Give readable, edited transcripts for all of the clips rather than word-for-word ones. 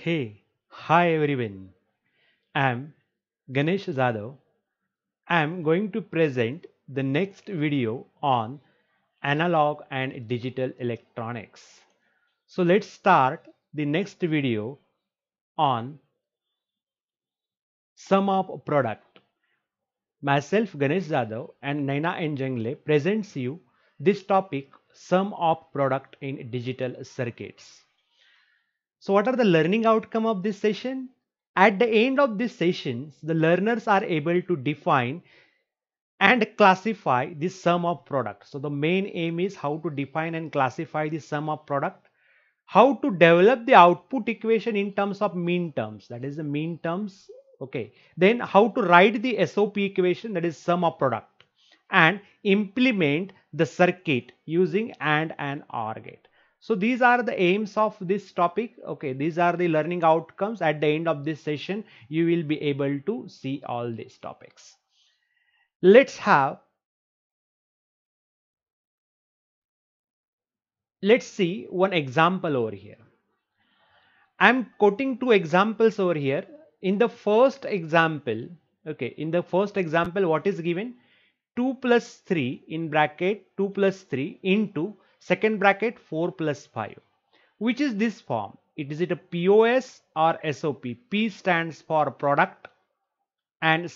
Hey, hi everyone. I'm Ganesh Zadav. I'm going to present the next video on analog and digital electronics. So let's start the next video on sum of product. Myself Ganesh Zadav and Naina Njengle presents you this topic sum of product in digital circuits. So what are the learning outcome of this session? At the end of this session, the learners are able to define and classify the sum of product. So the main aim is how to define and classify the sum of product, how to develop the output equation in terms of mean terms, that is the mean terms. Okay, then how to write the SOP equation, that is sum of product, and implement the circuit using and OR gate. So these are the aims of this topic. Okay, these are the learning outcomes. At the end of this session you will be able to see all these topics. Let's see one example over here. I'm quoting two examples over here. In the first example, okay, in the first example, what is given? 2 plus 3 in bracket 2 plus 3 into second bracket 4 plus 5. Which is this form? Is it a POS or SOP? P stands for product and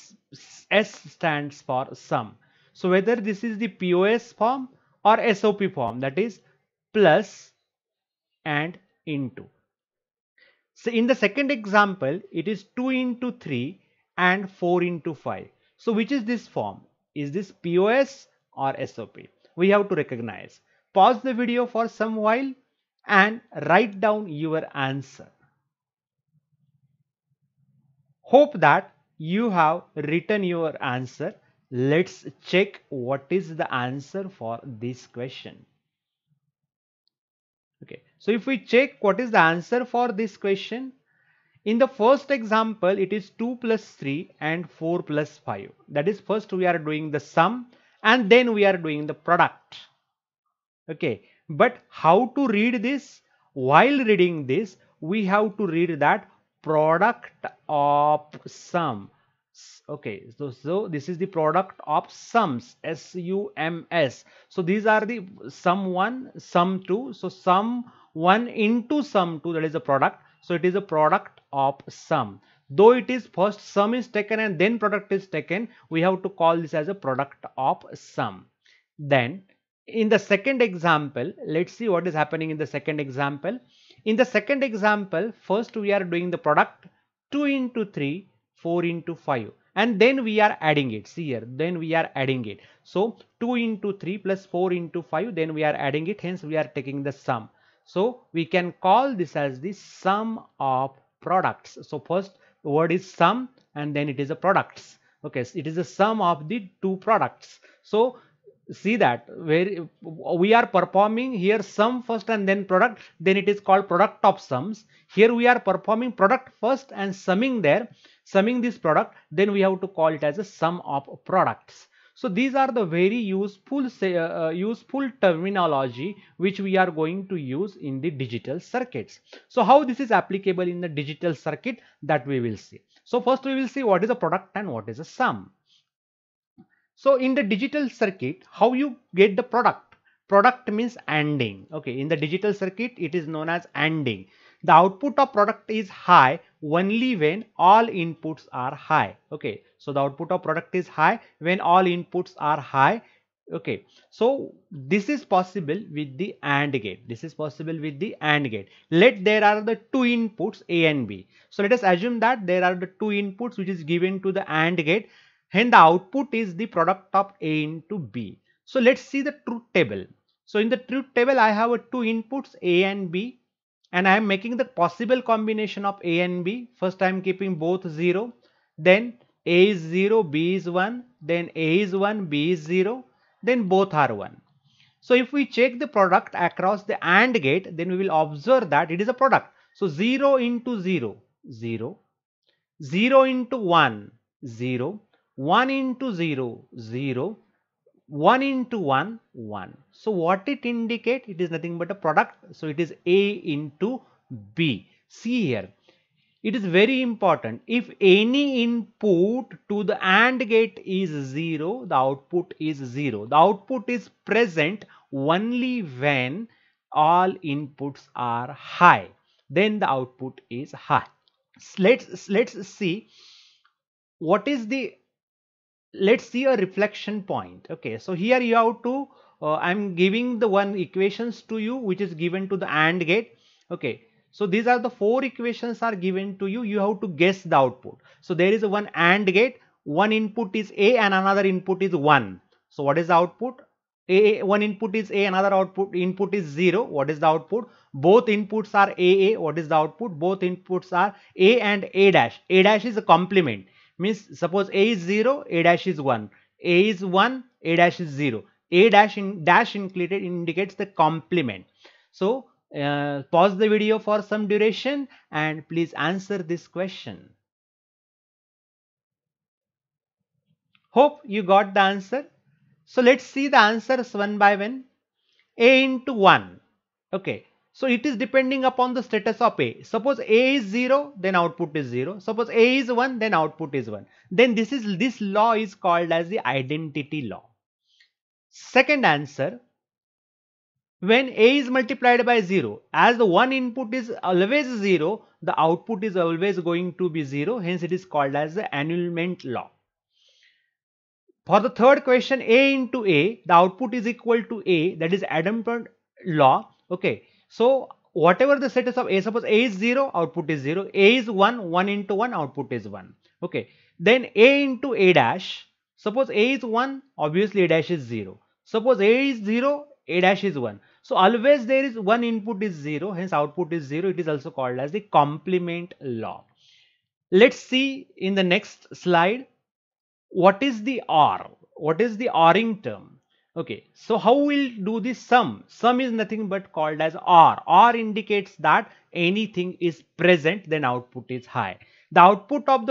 S stands for sum. So whether this is the POS form or SOP form, that is plus and into. So in the second example, it is 2 into 3 and 4 into 5. So which is this form? Is this POS or SOP? We have to recognize. Pause the video for some while and write down your answer. Hope that you have written your answer. Let's check what is the answer for this question. Okay, so if we check what is the answer for this question, in the first example, it is 2 plus 3 and 4 plus 5. That is, first we are doing the sum and then we are doing the product. Okay, but how to read this? While reading this, we have to read that product of sum. Okay, so this is the product of sums, SUMS. So these are the sum 1, sum 2. So sum 1 into sum 2, that is the product. So it is a product of sum. Though it is first sum is taken and then product is taken, we have to call this as a product of sum. Then in the second example, let's see what is happening in the second example. In the second example, first we are doing the product 2 into 3, 4 into 5, and then we are adding it. See here, then we are adding it. So 2 into 3 plus 4 into 5, then we are adding it, hence we are taking the sum. So we can call this as the sum of products. So first the word is sum and then it is a products. Okay, so it is the sum of the two products. So see that where we are performing here sum first and then product, then it is called product of sums. Here we are performing product first and summing this product, then we have to call it as a sum of products. So these are the very useful terminology which we are going to use in the digital circuits. So how this is applicable in the digital circuit, that we will see. So first we will see what is a product and what is a sum. So in the digital circuit, how you get the product? Product means ANDing. Okay, in the digital circuit, it is known as ANDing. The output of product is high only when all inputs are high. Okay, so the output of product is high when all inputs are high. Okay, so this is possible with the AND gate. This is possible with the AND gate. Let there are the two inputs A and B. So let us assume that there are the two inputs which is given to the AND gate. Hence the output is the product of A into B. So let's see the truth table. So in the truth table, I have two inputs A and B, and I am making the possible combination of A and B. First I am keeping both 0, then A is 0, B is 1, then A is 1, B is 0, then both are 1. So if we check the product across the AND gate, then we will observe that it is a product. So 0 into 0, 0, 0 into 1, 0, 1 into 0, 0, 1 into 1, 1. So what it indicates? It is nothing but a product. So it is A into B. See here. it is very important. If any input to the AND gate is 0, the output is 0. The output is present only when all inputs are high. Then the output is high. Let's see what is the, let's see a reflection point. Okay, so here you have to I'm giving the one equations to you which is given to the AND gate. Okay, so these are the four equations are given to you. You have to guess the output. So there is a one AND gate, one input is A and another input is 1. So what is the output? One input is A, another output input is 0. What is the output? Both inputs are A. What is the output? Both inputs are A and A dash. A dash is a complement. Means suppose A is 0, A dash is 1. A is 1, A dash is 0. A dash in dash included indicates the complement. So pause the video for some duration and please answer this question. Hope you got the answer. So let's see the answers one by one. A into 1. Okay. So it is depending upon the status of A. Suppose A is 0, then output is 0. Suppose A is 1, then output is 1. Then this law is called as the identity law. Second answer, when A is multiplied by 0, as the one input is always 0, the output is always going to be 0. Hence it is called as the annulment law. For the third question, A into A, the output is equal to A, that is Adam law. Okay, so whatever the status of A, suppose A is 0, output is 0. A is 1, 1 into 1, output is 1. Okay, then A into A dash, suppose A is 1, obviously A dash is 0. Suppose A is 0, A dash is 1. So always there is one input is 0, hence output is 0. It is also called as the complement law. Let's see in the next slide. What is the OR? What is the ORing term? Okay, so how we'll do this sum? Sum is nothing but called as OR. OR indicates that anything is present, then output is high. The output of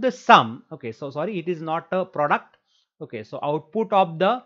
the sum. Okay, so sorry, it is not a product. Okay, so output of the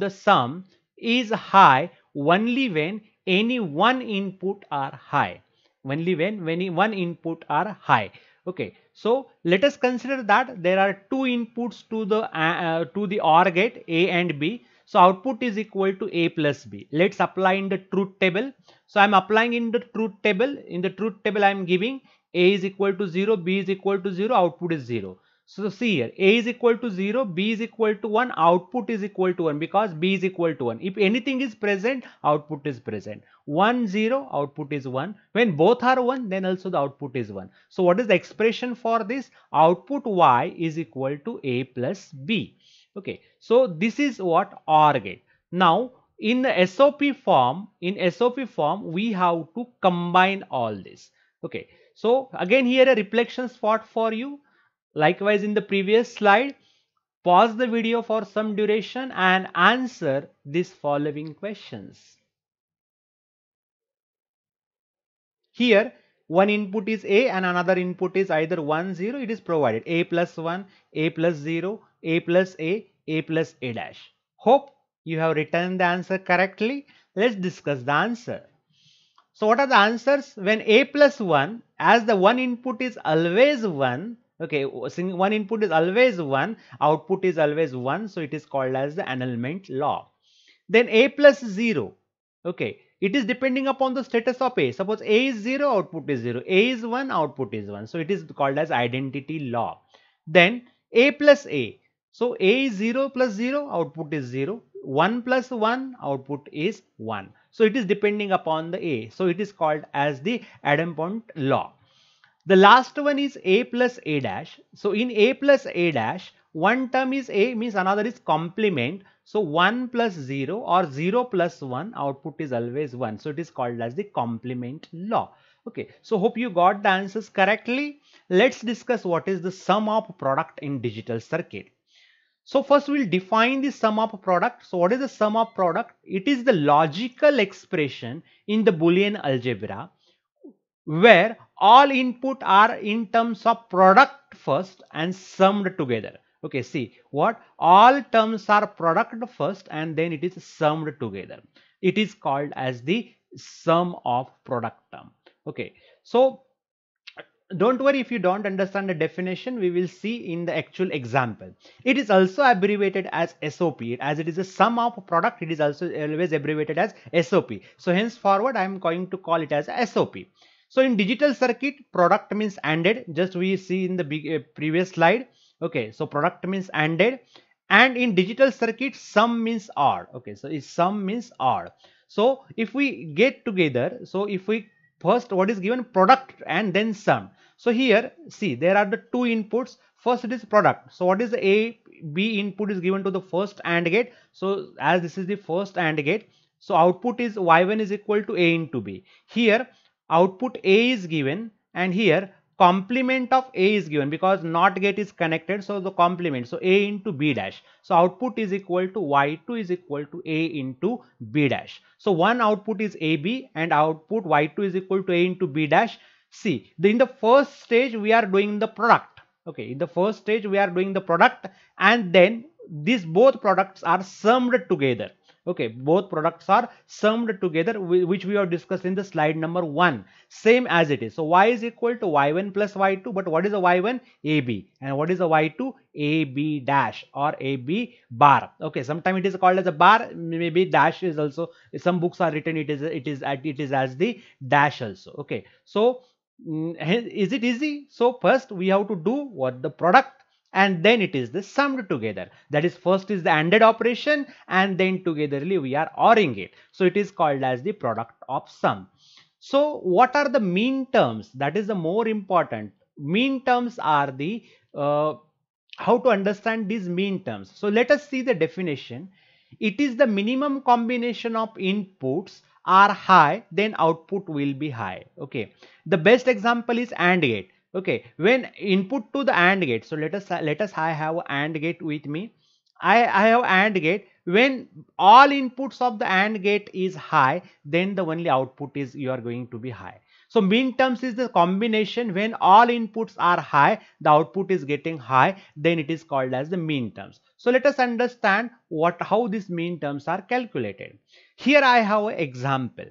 sum is high only when any one input are high. Only when any one input are high. Okay, so let us consider that there are two inputs to the OR gate, A and B. So output is equal to A plus B. Let's apply in the truth table. So I am applying in the truth table. In the truth table, I am giving A is equal to 0, B is equal to 0, output is 0. So see here, A is equal to 0, B is equal to 1, output is equal to 1 because B is equal to 1. If anything is present, output is present. 1, 0, output is 1. When both are 1, then also the output is 1. So what is the expression for this? Output Y is equal to A plus B. Okay, so this is what OR gate. Now in the SOP form, we have to combine all this. Okay, so again here a reflection spot for you. Likewise in the previous slide, pause the video for some duration and answer these following questions. Here one input is A and another input is either 1, 0. It is provided A plus 1, A plus 0, A plus A plus A dash. Hope you have written the answer correctly. Let's discuss the answer. So what are the answers? When A plus 1, as the one input is always 1, okay, one input is always 1, output is always 1, so it is called as the annulment law. Then A plus 0, okay, it is depending upon the status of A. Suppose A is 0, output is 0. A is 1, output is 1. So it is called as identity law. Then A plus A. So A is 0 plus 0, output is 0. 1 plus 1, output is 1. So it is depending upon the A. So it is called as the Adam-Pont law. The last one is A plus A dash. So in A plus A dash, one term is A, means another is complement. So 1 plus 0 or 0 plus 1, output is always 1. So it is called as the complement law. Okay, so hope you got the answers correctly. Let's discuss what is the sum of product in digital circuit. So first we'll define the sum of product. So what is the sum of product? It is the logical expression in the Boolean algebra where all input are in terms of product first and summed together. Okay, see what? All terms are product first and then it is summed together. It is called as the sum of product term. Okay, so don't worry if you don't understand the definition, we will see in the actual example. It is also abbreviated as SOP. As it is a sum of product, it is also always abbreviated as SOP. So henceforward I am going to call it as SOP. So in digital circuit, product means ANDed, just we see in the previous slide. Okay, so product means ANDed, and in digital circuit sum means OR. Okay, so is sum means OR. So if we get together, so if we first what is given, product and then sum. So here see there are the two inputs. First it is product. So what is the A B input is given to the first AND gate. So as this is the first AND gate, so output is Y1 is equal to A into B. Here output A is given, and here complement of A is given because NOT gate is connected, so the complement, so A into B dash. So output is equal to Y2 is equal to A into B dash. So one output is AB and output Y2 is equal to A into B dash. See, in the first stage we are doing the product. Okay, in the first stage we are doing the product, and then these both products are summed together. Okay, both products are summed together, which we have discussed in the slide number 1, same as it is. So y is equal to y1 plus y2, but what is a y1? AB, and what is a y2? AB dash or AB bar. Okay, sometimes it is called as a bar, maybe dash is also, some books are written it is as the dash also. Okay, so is it easy? So first we have to do what, the product, and then it is the summed together. That is, first is the ANDed operation, and then togetherly we are ORing it. So it is called as the product of sum. So what are the mean terms? That is the more important. Mean terms are the how to understand these mean terms. So let us see the definition. It is the minimum combination of inputs are high, then output will be high. Okay, the best example is AND gate. Okay, when input to the AND gate, so let us I have AND gate with me. I have AND gate. When all inputs of the AND gate is high, then the only output is you are going to be high. So mean terms is the combination when all inputs are high, the output is getting high, then it is called as the mean terms. So let us understand how these mean terms are calculated. Here I have an example.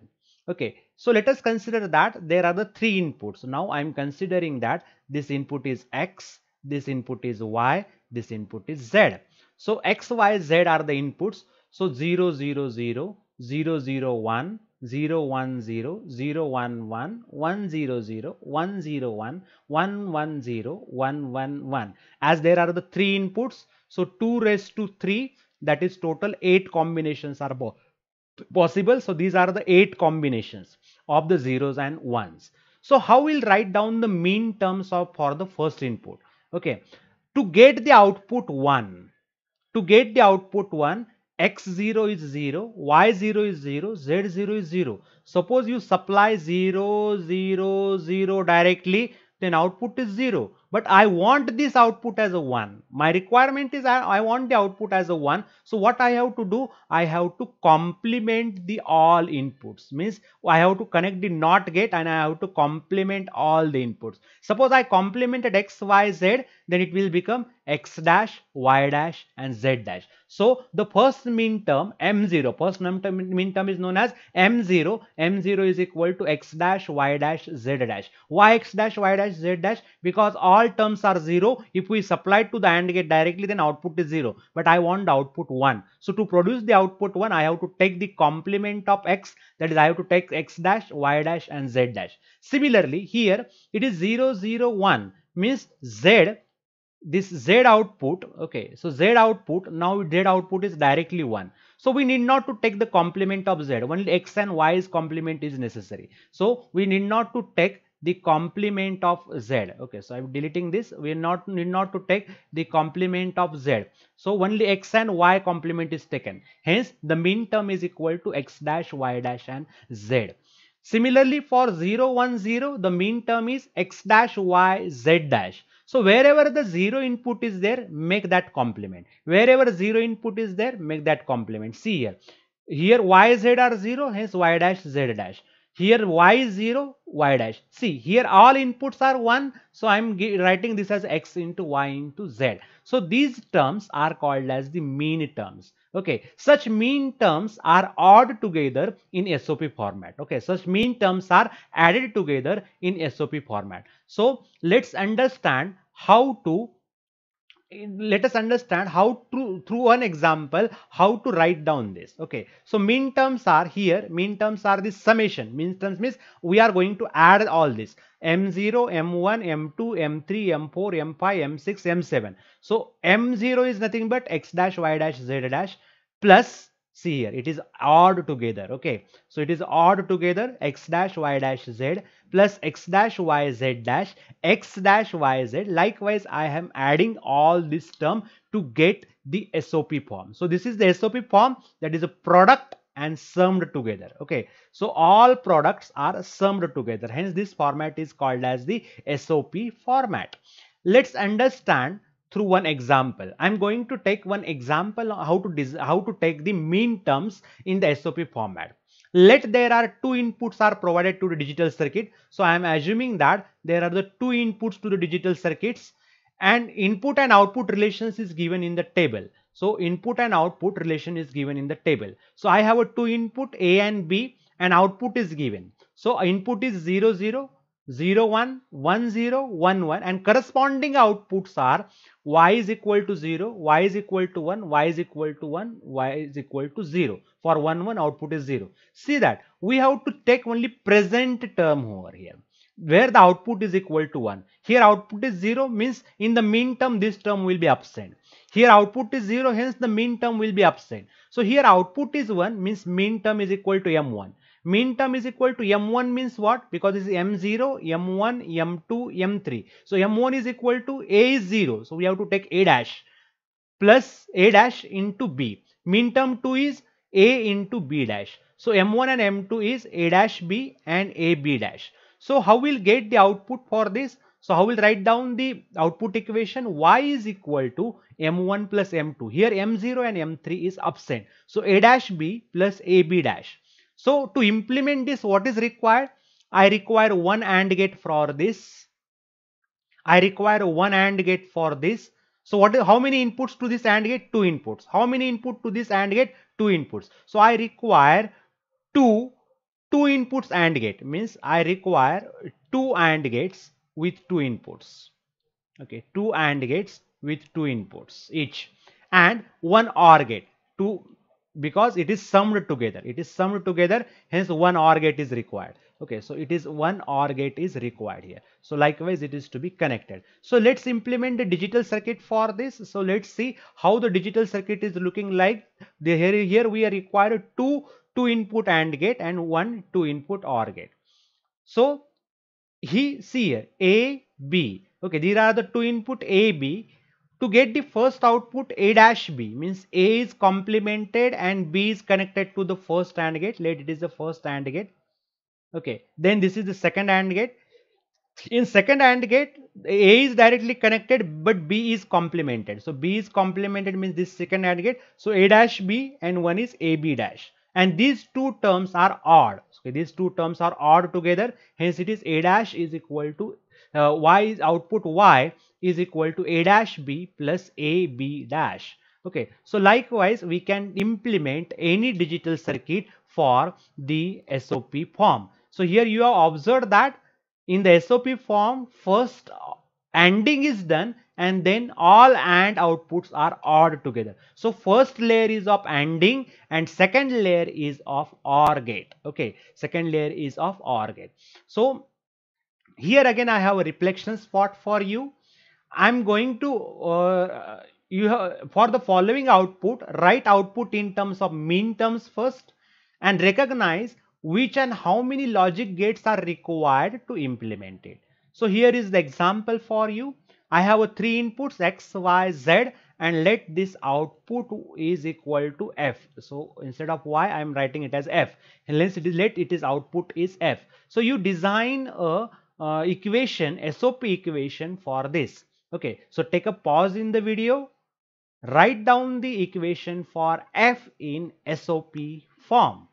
Okay, so let us consider that there are the three inputs. Now I am considering that this input is X, this input is Y, this input is Z. So X, Y, Z are the inputs. So 0, 0, 0, 0, 0, 1, 0, 1, 0, 0, 1, 1, 1, 0, 0, 1, 0, 1, 1, 1, 0, 1, 1, 1. As there are the three inputs, so 2 raised to 3, that is total 8 combinations are possible. So these are the 8 combinations of the zeros and ones. So how we'll write down the mean terms of for the first input? Okay, to get the output 1, to get the output 1, x0 is 0, y0 is 0, z0 is 0. Suppose you supply 0, 0, 0 directly, then output is 0. But I want this output as a 1. My requirement is I want the output as a 1. So what I have to do? I have to complement the all inputs. Means I have to connect the NOT gate and I have to complement all the inputs. Suppose I complemented x, y, z, then it will become x dash, y dash and z dash. So the first mean term m0, first mean term is known as m0. m0 is equal to x dash, y dash, z dash. Why x dash, y dash, z dash? Because all terms are 0. If we supply to the AND gate directly, then output is 0. But I want the output 1. So to produce the output 1, I have to take the complement of x. That is, I have to take x dash, y dash and z dash. Similarly, here it is 0, 0, 1 means z, this z output. Okay, so z output, now z output is directly 1. So we need not to take the complement of z, only x and y's complement is necessary. So we need not to take the complement of z. Okay, so I'm deleting this. We need not to take the complement of z. So only x and y complement is taken. Hence the mean term is equal to x dash, y dash and z. Similarly for 0, 1, 0, the mean term is x dash, y, z dash. So wherever the 0 input is there, make that complement. Wherever 0 input is there, make that complement. See here. Here y, z are 0, hence y dash, z dash. Here y is 0, y dash. See, here all inputs are 1. So I am writing this as x into y into z. So these terms are called as the mean terms. Okay, such mean terms are odd together in SOP format. Okay, such mean terms are added together in SOP format. So let's understand how to let us understand how to through one example how to write down this. Okay, so mean terms are here. Mean terms are the summation. Mean terms means we are going to add all this m0, m1, m2, m3, m4, m5, m6, m7. So m0 is nothing but x dash y dash z dash plus, see here, it is odd together. Okay, so it is odd together, x dash y dash z plus x dash y z dash x dash y z. Likewise, I am adding all this term to get the SOP form. So this is the SOP form, that is a product and summed together. Okay, so all products are summed together, hence this format is called as the SOP format. Let's understand through one example. I'm going to take one example on how to take the mean terms in the SOP format. Let there are two inputs are provided to the digital circuit. So I am assuming that there are the two inputs to the digital circuits, and input and output relations is given in the table. So input and output relation is given in the table. So I have a two input A and B, and output is given. So input is 0 0, 0 1, 1 0, 1 1, and corresponding outputs are y is equal to 0, y is equal to 1, y is equal to 1, y is equal to 0. For 1 1 output is 0. See that we have to take only present term over here, where the output is equal to 1. Here output is 0 means in the mean term this term will be absent. Here output is 0, hence the mean term will be absent. So here output is 1 means mean term is equal to m1. Mean term is equal to m1 means what? Because it's m0, m1, m2, m3. So m1 is equal to a is 0. So we have to take a dash plus a dash into b. Mean term 2 is a into b dash. So m1 and m2 is a dash b and a b dash. So how we'll get the output for this? So how we'll write down the output equation? Y is equal to m1 plus m2. Here m0 and m3 is absent. So a dash b plus a b dash. So to implement this, what is required? I require one AND gate for this. I require one AND gate for this. So how many inputs to this AND gate? Two inputs. How many input to this AND gate? Two inputs. So I require two inputs AND gate, means I require two AND gates with two inputs. Okay, two AND gates with two inputs each, and one OR gate, two, because it is summed together. It is summed together, hence one OR gate is required. Okay, so it is one OR gate is required here. So likewise it is to be connected. So let's implement the digital circuit for this. So let's see how the digital circuit is looking like. Here we are required two input AND gate and one two input OR gate. So see here A, B. Okay, these are the two input A, B. To get the first output A dash B, means A is complemented and B is connected to the first AND gate. Let it is the first AND gate. Okay, then this is the second AND gate. In second AND gate, A is directly connected but B is complemented. So B is complemented means this second AND gate. So A dash B and one is AB dash. And these two terms are odd. Okay, these two terms are odd together. Hence it is A dash is equal to Y is output Y is equal to A dash B plus AB dash. Okay, so likewise we can implement any digital circuit for the SOP form. So here you have observed that in the SOP form, first ANDing is done and then all AND outputs are OR together. So first layer is of ANDing and second layer is of OR gate. Okay, second layer is of OR gate. So here again I have a reflection spot for you. I'm going to for the following output, write output in terms of mean terms first and recognize which and how many logic gates are required to implement it. So here is the example for you. I have a three inputs x, y, z, and let this output is equal to f. So instead of y, I am writing it as f. And let it is output is f. So you design a equation, SOP equation for this. Okay, so take a pause in the video, write down the equation for f in SOP form.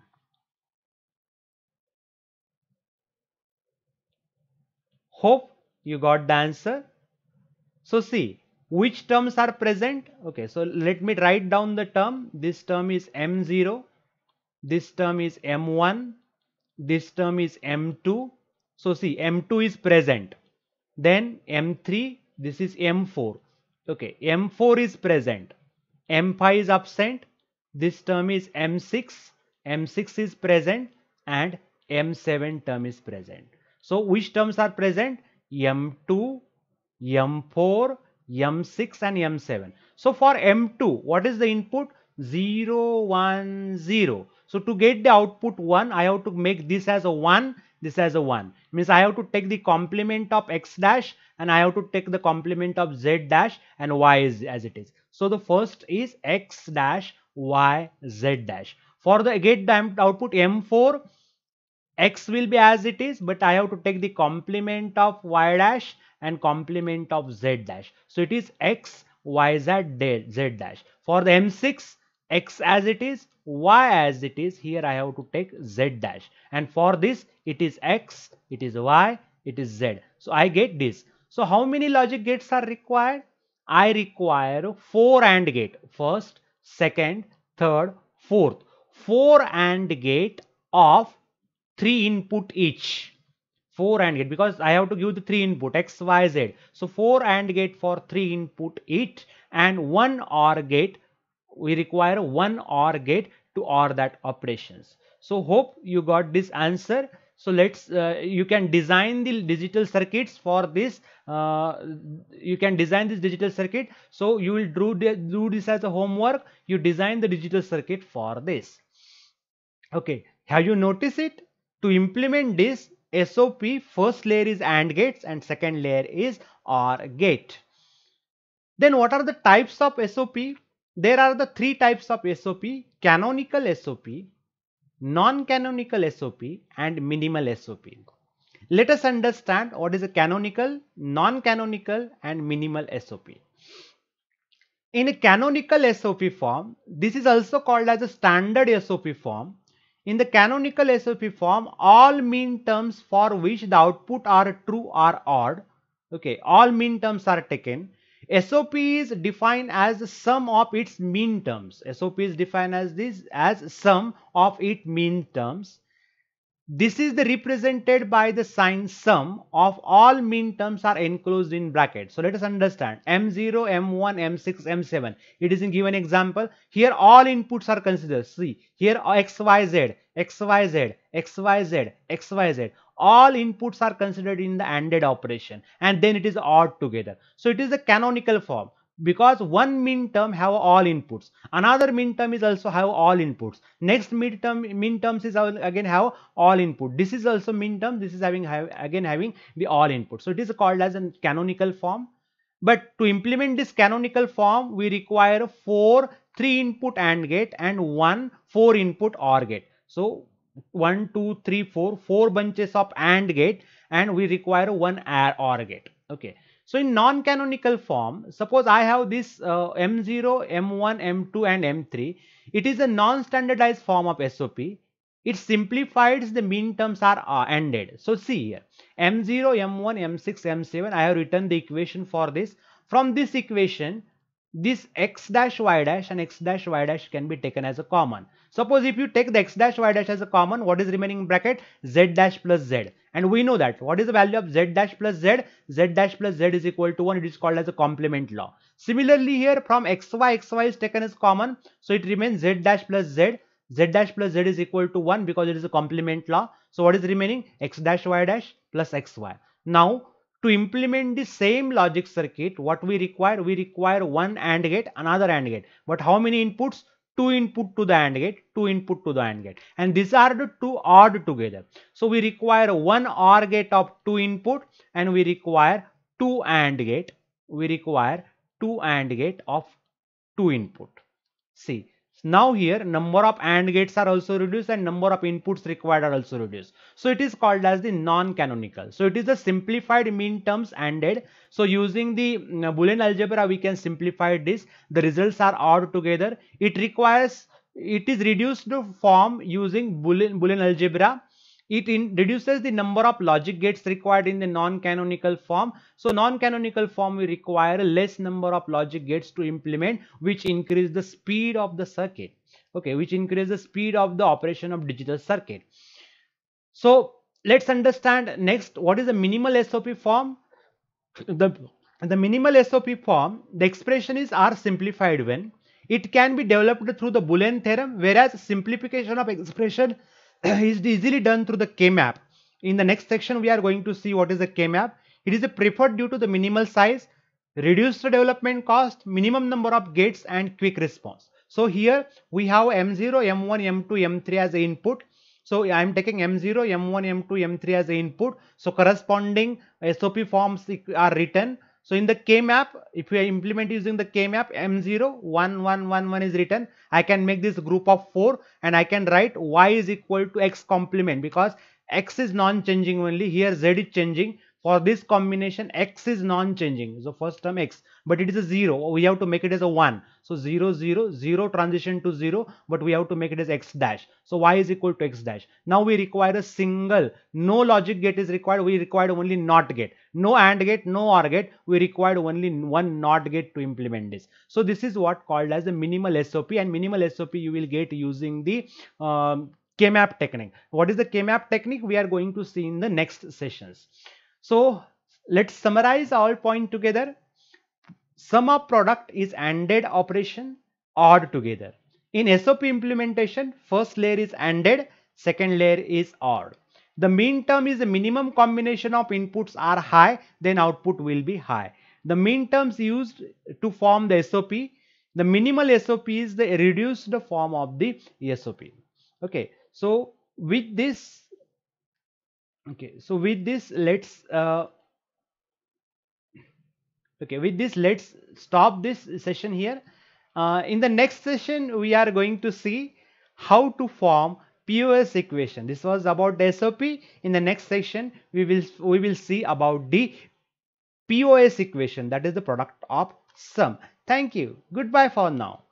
Hope you got the answer. So see, which terms are present? Okay, so let me write down the term. This term is M0, this term is M1, this term is M2. So see, M2 is present. Then M3, this is M4. Okay, M4 is present. M5 is absent. This term is M6. M6 is present and M7 term is present. So which terms are present? M2, M4, M6 and M7. So for M2, what is the input? 0, 1, 0. So to get the output 1, I have to make this as a 1, this as a 1. Means I have to take the complement of x dash and I have to take the complement of z dash and y is as it is. So the first is x dash, y, z dash. For the get the output M4, x will be as it is, but I have to take the complement of y dash and complement of z dash. So it is x, y, z dash. For the M6, x as it is, y as it is. Here I have to take z dash. And for this, it is x, it is y, it is z. So I get this. So how many logic gates are required? I require 4 AND gate. First, second, third, fourth. 4 AND gate of 3 input each. 4 AND gate, because I have to give the 3 input x, y, z. So 4 AND gate for 3 input each, and 1 OR gate. We require 1 OR gate to OR that operations. So hope you got this answer. So let's you can design the digital circuits for this. You can design this digital circuit. So you will do this as a homework. You design the digital circuit for this. Okay, have you noticed it? To implement this SOP, first layer is AND gates and second layer is OR gate. Then what are the types of SOP? There are the 3 types of SOP: canonical SOP, non-canonical SOP and minimal SOP. Let us understand what is a canonical, non-canonical and minimal SOP. In a canonical SOP form, this is also called as a standard SOP form. In the canonical SOP form, all mean terms for which the output are true are odd. Okay, all mean terms are taken. SOP is defined as the sum of its mean terms. SOP is defined as this, as sum of its mean terms. This is the represented by the sign sum of all mean terms are enclosed in brackets. So let us understand M0, M1, M6, M7. It is in given example. Here all inputs are considered. See here X, Y, Z, X, Y, Z, X, Y, Z, X, Y, Z. All inputs are considered in the ANDed operation and then it is odd together. So it is a canonical form. Because one min term have all inputs, another min term is also have all inputs, next min terms is again have all input, this is also min term, this is again having the all input. So it is called as a canonical form. But to implement this canonical form, we require 4 3 input AND gate and 1 4 input OR gate. So 1 2 3 4 bunches of AND gate and we require 1 OR gate. Okay. So in non-canonical form, suppose I have this M0, M1, M2 and M3. It is a non-standardized form of SOP. It simplifies the mean terms are ANDed. So see here, M0, M1, M6, M7, I have written the equation for this. From this equation, this x dash y dash and x dash y dash can be taken as a common. Suppose if you take the x dash y dash as a common, what is remaining in bracket? Z dash plus z. And we know that what is the value of z dash plus z? Z dash plus z is equal to 1. It is called as a complement law. Similarly here from xy is taken as common. So it remains z dash plus z. Z dash plus z is equal to 1 because it is a complement law. So what is remaining? X dash y dash plus xy. Now to implement the same logic circuit, what we require one AND gate, another AND gate. But how many inputs? 2 input to the AND gate, 2 input to the AND gate. And these are the 2 odd together. So we require 1 OR gate of 2 input and we require 2 AND gate. We require 2 AND gate of 2 input. See. Now here number of AND gates are also reduced and number of inputs required are also reduced. So it is called as the non-canonical. So it is a simplified mean terms ANDed. So using the Boolean algebra we can simplify this. The results are odd together. It is reduced to form using Boolean algebra. reduces the number of logic gates required in the non-canonical form. So non-canonical form we require less number of logic gates to implement, which increase the speed of the circuit. Okay, which increase the speed of the operation of digital circuit. So let's understand next what is the minimal SOP form. The minimal SOP form, the expression is R simplified when it can be developed through the Boolean theorem, whereas simplification of expression is easily done through the K-map. In the next section, we are going to see what is the K-map. It is preferred due to the minimal size, reduced development cost, minimum number of gates, and quick response. So here we have M0, M1, M2, M3 as the input. So I am taking M0, M1, M2, M3 as the input. So corresponding SOP forms are written. So in the K-map, if we implement using the K-map, M0, 1, 1, 1, 1 is written. I can make this group of 4 and I can write Y is equal to X complement, because X is non-changing only. Here Z is changing. For this combination, X is non-changing. So first term X, but it is a 0. We have to make it as a 1. So 0, 0, 0 transition to 0, but we have to make it as X dash. So Y is equal to X dash. Now we require a single, no logic gate is required. We required only NOT gate. No AND gate, no OR gate. We required only one NOT gate to implement this. So this is what called as the minimal SOP, and minimal SOP you will get using the K-map technique. What is the K-map technique? We are going to see in the next sessions. So let's summarize all point together. Sum of product is ANDed operation, OR together. In SOP implementation, first layer is ANDed, second layer is OR. The mean term is the minimum combination of inputs are high, then output will be high. The mean terms used to form the SOP. The minimal SOP is the reduced form of the SOP. Okay, so with this, let's let's stop this session here. In the next session, we are going to see how to form POS equation. This was about the SOP. In the next section, we will see about the POS equation, that is the product of sum. Thank you. Goodbye for now.